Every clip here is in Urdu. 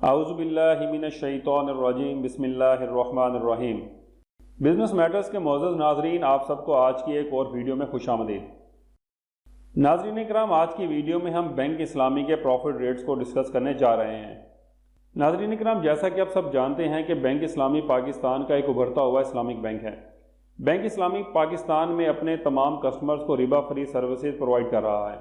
اعوذ باللہ من الشیطان الرجیم بسم اللہ الرحمن الرحیم۔ بزنس میٹرز کے معزز ناظرین، آپ سب کو آج کی ایک اور ویڈیو میں خوش آمدید۔ ناظرین کرام، آج کی ویڈیو میں ہم بینک اسلامی کے پروفٹ ریٹس کو ڈسکس کرنے جا رہے ہیں۔ ناظرین کرام، جیسا کہ آپ سب جانتے ہیں کہ بینک اسلامی پاکستان کا ایک ابھرتا ہوا اسلامک بینک ہے۔ بینک اسلامی پاکستان میں اپنے تمام کسٹمرز کو ربا فری سروسز پرووائڈ کر رہا ہے۔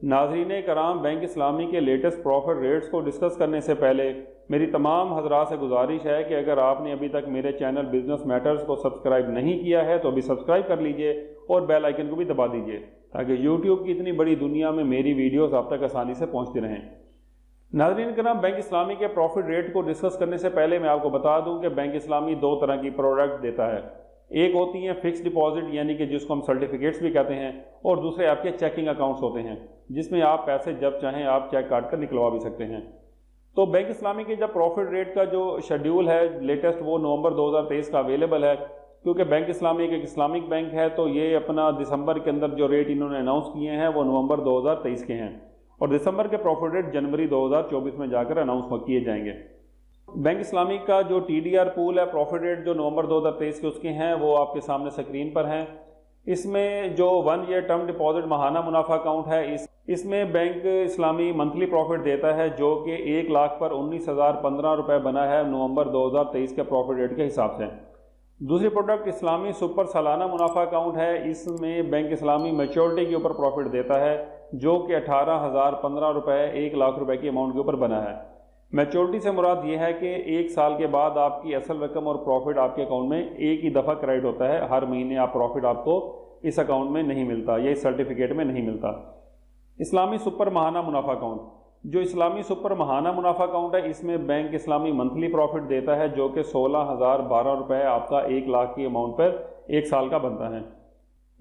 ناظرین کرام، بینک اسلامی کے لیٹسٹ پروفٹ ریٹس کو ڈسکس کرنے سے پہلے میری تمام حضرات سے گزارش ہے کہ اگر آپ نے ابھی تک میرے چینل بزنس میٹرز کو سبسکرائب نہیں کیا ہے تو ابھی سبسکرائب کر لیجئے اور بیل آئیکن کو بھی دبا دیجئے تاکہ یوٹیوب کی اتنی بڑی دنیا میں میری ویڈیوز آپ تک آسانی سے پہنچتی رہیں۔ ناظرین کرام، بینک اسلامی کے پروفٹ ریٹ کو ڈسکس کرنے سے پہلے میں آپ کو بتا دوں کہ بینک اسلامی دو طرح کی پروڈکٹ دیتا ہے۔ ایک ہوتی ہیں فکس ڈپازٹ، یعنی کہ جس کو ہم سرٹیفکیٹس بھی کہتے ہیں، اور دوسرے آپ کے چیکنگ اکاؤنٹس ہوتے ہیں جس میں آپ پیسے جب چاہیں آپ چیک کاٹ کر نکلوا بھی سکتے ہیں۔ تو بینک اسلامی کے جب پروفٹ ریٹ کا جو شیڈیول ہے لیٹسٹ، وہ نومبر 2023 کا اویلیبل ہے، کیونکہ بینک اسلامی ایک اسلامک بینک ہے تو یہ اپنا دسمبر کے اندر جو ریٹ انہوں نے اناؤنس کیے ہیں وہ نومبر 2023 کے ہیں، اور دسمبر کے پروفٹ ریٹ جنوری 2024 میں جا کر اناؤنس کیے جائیں گے۔ بینک اسلامی کا جو ٹی ڈی آر پول ہے، پروفٹ ریٹ جو نومبر 2023 کے اس کے ہیں، وہ آپ کے سامنے سکرین پر ہیں۔ اس میں جو 1 ایئر ٹرم ڈپازٹ ماہانہ منافع اکاؤنٹ ہے، اس میں بینک اسلامی منتھلی پروفٹ دیتا ہے جو کہ 1 لاکھ پر 19,015 روپے بنا ہے نومبر 2023 کے پروفٹ ریٹ کے حساب سے۔ دوسری پروڈکٹ اسلامی سپر سالانہ منافع اکاؤنٹ ہے۔ اس میں بینک اسلامی میچورٹی کے اوپر پروفٹ دیتا ہے جو کہ 18,015 روپے 1 لاکھ روپے کی اماؤنٹ کے اوپر بنا ہے۔ میچورٹی سے مراد یہ ہے کہ 1 سال کے بعد آپ کی اصل رقم اور پروفٹ آپ کے اکاؤنٹ میں ایک ہی دفعہ کریڈٹ ہوتا ہے، ہر مہینے آپ پروفٹ آپ کو اس اکاؤنٹ میں نہیں ملتا یا اس سرٹیفکیٹ میں نہیں ملتا۔ اسلامی سپر ماہانہ منافع اکاؤنٹ، جو اسلامی سپر ماہانہ منافع اکاؤنٹ ہے، اس میں بینک اسلامی منتھلی پروفٹ دیتا ہے جو کہ 16,012 روپے آپ کا 1 لاکھ کی اماؤنٹ پر 1 سال کا بنتا ہے۔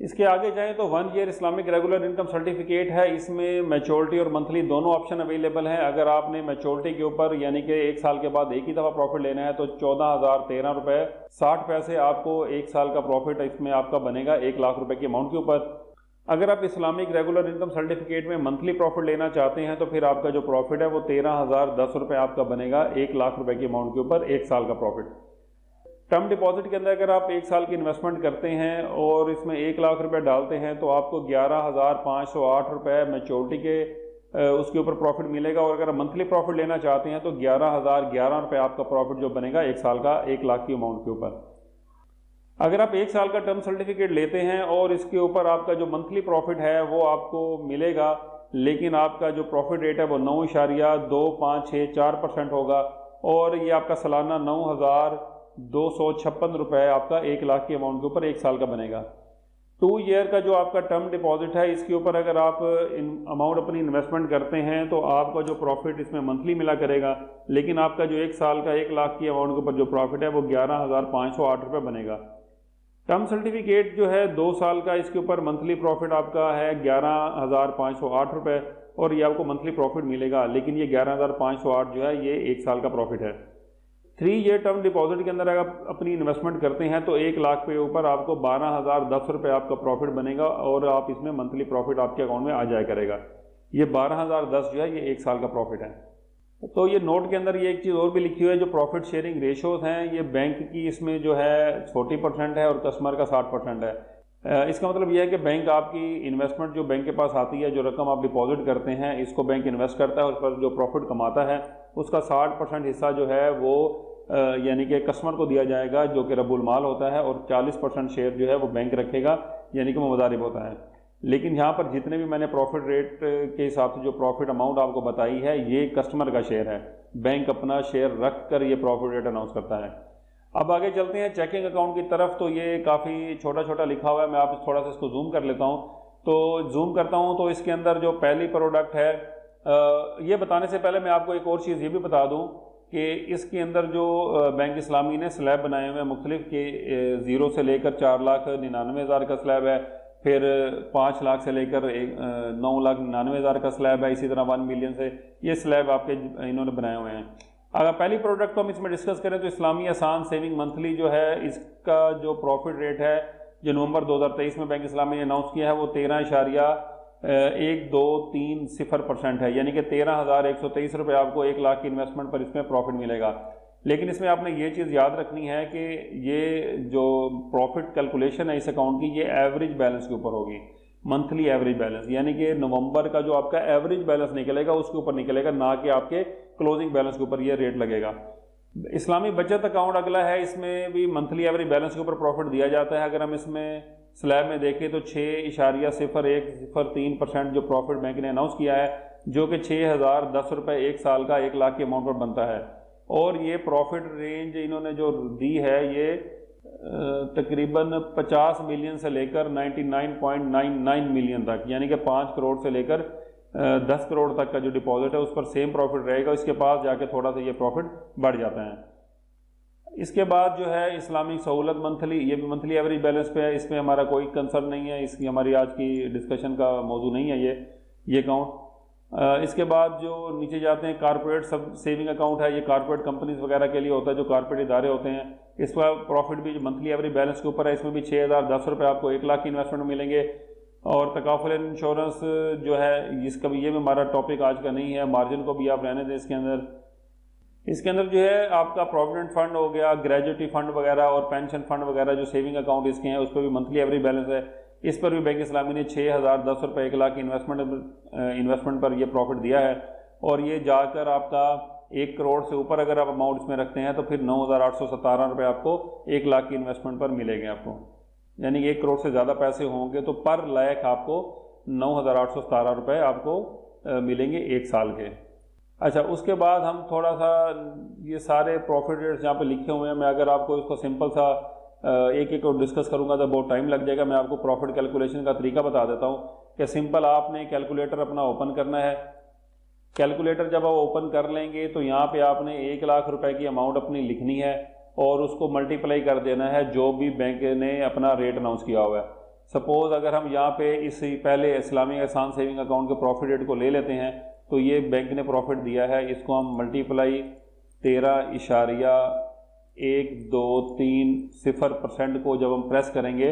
اس کے آگے جائیں تو 1 year Islamic regular income certificate ہے۔ اس میں میچورٹی اور منتھلی دونوں آپشن اویلیبل ہیں۔ اگر آپ نے میچورٹی کے اوپر یعنی کہ 1 سال کے بعد ایک ہی دفعہ پروفٹ لینا ہے تو 14,013 روپے 60 پیسے آپ کو 1 سال کا پروفٹ اس میں آپ کا بنے گا 1 لاکھ روپے کی اماؤنٹ کے اوپر۔ اگر آپ اسلامک ریگولر انکم سرٹیفکیٹ میں منتھلی پروفٹ لینا چاہتے ہیں تو پھر آپ کا جو پروفٹ ہے وہ 13,010 روپے آپ کا بنے گا 1 لاکھ روپے کی اماؤنٹ کے اوپر 1 سال کا پروفٹ۔ ٹرم ڈپازٹ کے اندر اگر آپ 1 سال کی انویسٹمنٹ کرتے ہیں اور اس میں 1 لاکھ روپے ڈالتے ہیں تو آپ کو 11,508 روپے میچورٹی کے اس کے اوپر پروفٹ ملے گا، اور اگر منتھلی پروفٹ لینا چاہتے ہیں تو 11,011 روپے آپ کا پروفٹ جو بنے گا 1 سال کا 1 لاکھ کی اماؤنٹ کے اوپر۔ اگر آپ 1 سال کا ٹرم سرٹیفکیٹ لیتے ہیں اور اس کے اوپر آپ کا جو منتھلی پروفٹ ہے وہ آپ کو ملے گا، لیکن آپ کا جو پروفٹ ریٹ ہے وہ 9.2564% ہوگا، اور یہ آپ کا سالانہ 9,256 روپے آپ کا 1 لاکھ کی اماؤنٹ کے اوپر 1 سال کا بنے گا۔ 2 ایئر کا جو آپ کا ٹرم ڈپازٹ ہے، اس کے اوپر اگر آپ اماؤنٹ اپنی انویسٹمنٹ کرتے ہیں تو آپ کا جو پروفٹ اس میں منتھلی ملا کرے گا، لیکن آپ کا جو 1 سال کا 1 لاکھ کی اماؤنٹ کے اوپر جو پروفٹ ہے وہ 11,508 روپے بنے گا۔ ٹرم سرٹیفکیٹ جو ہے 2 سال کا، اس کے اوپر منتھلی پروفٹ آپ کا ہے 11,508 روپے، اور یہ آپ کو منتھلی پروفٹ ملے گا، لیکن یہ 11,508 جو ہے یہ 1 سال کا پروفٹ ہے۔ 3 ایئر ٹرم ڈپازٹ کے اندر اگر آپ اپنی انویسٹمنٹ کرتے ہیں تو 1 لاکھ کے اوپر آپ کو 12,010 روپے آپ کا پروفٹ بنے گا، اور آپ اس میں منتھلی پروفٹ آپ کے اکاؤنٹ میں آ جایا کرے گا۔ یہ 12,010 جو ہے یہ 1 سال کا پروفٹ ہے۔ تو یہ نوٹ کے اندر یہ ایک چیز اور بھی لکھی ہوئی ہے، جو پروفٹ شیئرنگ ریشوز ہیں یہ بینک کی اس میں جو ہے 40% ہے اور کسٹمر کا 60% ہے۔ اس کا مطلب یہ ہے کہ بینک آپ کی انویسٹمنٹ جو بینک کے پاس آتی ہے، جو رقم آپ ڈپازٹ کرتے ہیں، اس کو بینک انویسٹ کرتا ہے، اس پر جو پروفٹ کماتا ہے اس کا 60% حصہ جو ہے وہ یعنی کہ کسٹمر کو دیا جائے گا جو کہ رب المال ہوتا ہے، اور 40% شیئر جو ہے وہ بینک رکھے گا یعنی کہ وہ مضارب ہوتا ہے۔ لیکن یہاں پر جتنے بھی میں نے پروفٹ ریٹ کے حساب سے جو پروفٹ اماؤنٹ آپ کو بتائی ہے یہ کسٹمر کا شیئر ہے، بینک اپنا شیئر رکھ کر یہ پروفٹ ریٹ اناؤنس کرتا ہے۔ اب آگے چلتے ہیں چیکنگ اکاؤنٹ کی طرف۔ تو یہ کافی چھوٹا چھوٹا لکھا ہوا ہے، میں آپ تھوڑا سا اس کو زوم کر لیتا ہوں۔ تو زوم کرتا ہوں تو اس کے اندر جو پہلی پروڈکٹ ہے، یہ بتانے سے پہلے میں آپ کو ایک اور چیز یہ بھی بتا دوں کہ اس کے اندر جو بینک اسلامی نے سلیب بنائے ہوئے ہیں مختلف کے 0 سے لے کر 4,99,000 کا سلیب ہے، پھر 5 لاکھ سے لے کر 9,99,000 کا سلیب ہے، اسی طرح 1 ملین سے یہ سلیب آپ کے انہوں نے بنائے ہوئے ہیں۔ اگر پہلی پروڈکٹ کو ہم اس میں ڈسکس کریں تو اسلامی آسان سیونگ منتھلی جو ہے، اس کا جو پروفٹ ریٹ ہے جو نومبر 2023 میں بینک اسلامی نے اناؤنس کیا ہے وہ 1.230% ہے، یعنی کہ 13,123 روپے آپ کو 1 لاکھ کی انویسٹمنٹ پر اس میں پروفٹ ملے گا۔ لیکن اس میں آپ نے یہ چیز یاد رکھنی ہے کہ یہ جو پروفٹ کیلکولیشن ہے اس اکاؤنٹ کی، یہ ایوریج بیلنس کے اوپر ہوگی، منتھلی ایوریج بیلنس، یعنی کہ نومبر کا جو آپ کا ایوریج بیلنس نکلے گا اس کے اوپر نکلے گا، نہ کہ آپ کے کلوزنگ بیلنس کے اوپر یہ ریٹ لگے گا۔ اسلامی بچت اکاؤنٹ اگلا ہے، اس میں بھی منتھلی ایوریج بیلنس کے اوپر پروفٹ دیا جاتا ہے۔ اگر ہم اس میں سلیب میں دیکھیں تو 6.0103% جو پروفٹ بینک نے اناؤنس کیا ہے، جو کہ 6,010 روپے 1 سال کا 1 لاکھ کے اماؤنٹ پر بنتا ہے، اور یہ پروفٹ رینج انہوں نے جو دی ہے یہ تقریباً 50 ملین سے لے کر 99.99 ملین تک، یعنی کہ 5 کروڑ سے لے کر 10 کروڑ تک کا جو ڈپازٹ ہے اس پر سیم پروفٹ رہے گا، اس کے پاس جا کے تھوڑا سا یہ پروفٹ بڑھ جاتا ہے۔ اس کے بعد جو ہے اسلامک سہولت منتھلی، یہ بھی منتھلی ایوریج بیلنس پہ ہے، اس میں ہمارا کوئی کنسرن نہیں ہے، اس کی ہماری آج کی ڈسکشن کا موضوع نہیں ہے یہ اکاؤنٹ۔ اس کے بعد جو نیچے جاتے ہیں کارپوریٹ سب سیونگ اکاؤنٹ ہے، یہ کارپوریٹ کمپنیز وغیرہ کے لیے ہوتا ہے، جو کارپوریٹ ادارے ہوتے ہیں، اس کا پروفٹ بھی جو منتھلی ایوریج بیلنس کے اوپر ہے، اس میں بھی 6,010 روپے آپ کو 1 لاکھ کی انویسٹمنٹ ملیں گے۔ اور تکافل انشورنس جو ہے اس کا بھی، یہ بھی ہمارا ٹاپک آج کا نہیں ہے، مارجن کو بھی آپ رہنے دیں۔ اس کے اندر جو ہے آپ کا پروویڈنٹ فنڈ ہو گیا، گریجویٹی فنڈ وغیرہ اور پینشن فنڈ وغیرہ جو سیونگ اکاؤنٹ اس کے ہیں، اس پہ بھی منتھلی ایوریج بیلنس ہے، اس پر بھی بینک اسلامی نے 6,010 روپے 1 لاکھ کی انویسٹمنٹ پر یہ پروفٹ دیا ہے، اور یہ جا کر آپ کا 1 کروڑ سے اوپر اگر آپ اماؤنٹ اس میں رکھتے ہیں تو پھر 9,817 روپے آپ کو 1 لاکھ کی انویسٹمنٹ پر ملے گے آپ کو، یعنی 1 کروڑ سے زیادہ پیسے ہوں گے تو پر لاکھ آپ کو 9,817 روپے آپ کو ملیں گے 1 سال کے۔ اچھا، اس کے بعد ہم تھوڑا سا یہ سارے پروفٹ ریٹس جہاں پہ لکھے ہوئے ہیں، میں اگر آپ کو اس کو سمپل سا ایک ایک ڈسکس کروں گا تو بہت ٹائم لگ جائے گا۔ میں آپ کو پروفٹ کیلکولیشن کا طریقہ بتا دیتا ہوں کہ سمپل آپ نے کیلکولیٹر اپنا اوپن کرنا ہے۔ کیلکولیٹر جب آپ اوپن کر لیں گے تو یہاں پہ آپ نے 1 لاکھ روپے کی اماؤنٹ اپنی لکھنی ہے اور اس کو ملٹیپلائی کر دینا ہے جو بھی بینک نے اپنا ریٹ اناؤنس کیا ہوا ہے۔ سپوز اگر ہم یہاں پہ اس پہلے اسلامی احسان سیونگ اکاؤنٹ کے پروفٹ ریٹ کو لے لیتے ہیں تو یہ بینک نے پروفٹ دیا ہے، اس کو ہم ملٹیپلائی 13.123% کو جب ہم پریس کریں گے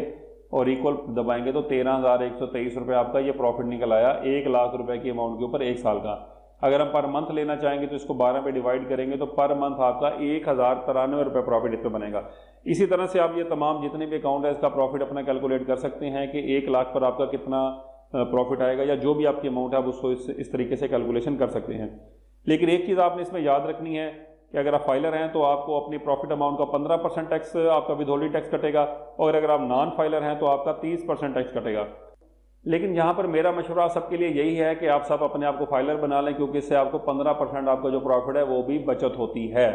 اور ایکول دبائیں گے تو 13,123 روپے آپ کا یہ پروفٹ نکل آیا 1 لاکھ روپے کی اماؤنٹ کے اوپر 1 سال کا۔ اگر ہم پر منتھ لینا چاہیں گے تو اس کو 12 پہ ڈیوائڈ کریں گے تو پر منتھ آپ کا 1,093 روپے پروفٹ اس پہ بنے گا۔ اسی طرح سے آپ یہ تمام جتنے بھی اکاؤنٹ ہے اس کا پروفٹ اپنا کیلکولیٹ کر سکتے ہیں کہ 1 لاکھ پر آپ کا کتنا پروفٹ آئے گا، یا جو بھی آپ کی اماؤنٹ ہے آپ اس کو اس طریقے سے کیلکولیشن کر سکتے ہیں۔ لیکن ایک چیز آپ نے اس میں یاد رکھنی ہے کہ اگر آپ فائلر ہیں تو آپ کو اپنی پروفٹ اماؤنٹ کا 15% ٹیکس آپ کا ودہولڈنگ ٹیکس کٹے گا، اور اگر آپ نان فائلر ہیں تو آپ کا 30% ٹیکس کٹے گا۔ لیکن یہاں پر میرا مشورہ سب کے لیے یہی ہے کہ آپ سب اپنے آپ کو فائلر بنا لیں، کیونکہ اس سے آپ کو 15% آپ کا جو پروفٹ ہے وہ بھی بچت ہوتی ہے۔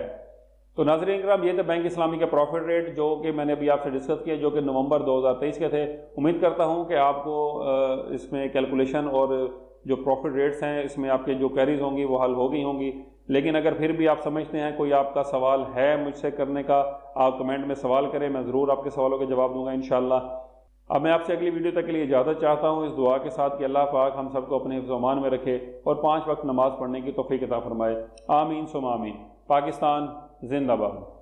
تو ناظرین کرام، یہ تھے بینک اسلامی کے پروفٹ ریٹ جو کہ میں نے ابھی آپ سے ڈسکس کیا، جو کہ نومبر 2023 کے تھے۔ امید کرتا ہوں کہ آپ کو اس میں کیلکولیشن اور جو پروفٹ ریٹس ہیں اس میں آپ کے جو کوئریز ہوں گی وہ حل ہو گئی ہوں گی۔ لیکن اگر پھر بھی آپ سمجھتے ہیں کوئی آپ کا سوال ہے مجھ سے کرنے کا، آپ کمنٹ میں سوال کریں، میں ضرور آپ کے سوالوں کے جواب دوں گا انشاءاللہ۔ اب میں آپ سے اگلی ویڈیو تک کے لیے اجازت چاہتا ہوں، اس دعا کے ساتھ کہ اللہ پاک ہم سب کو اپنے حفظ و امان میں رکھے اور 5 وقت نماز پڑھنے کی توفیق عطا فرمائے۔ آمین ثم آمین۔ پاکستان زندہ باد۔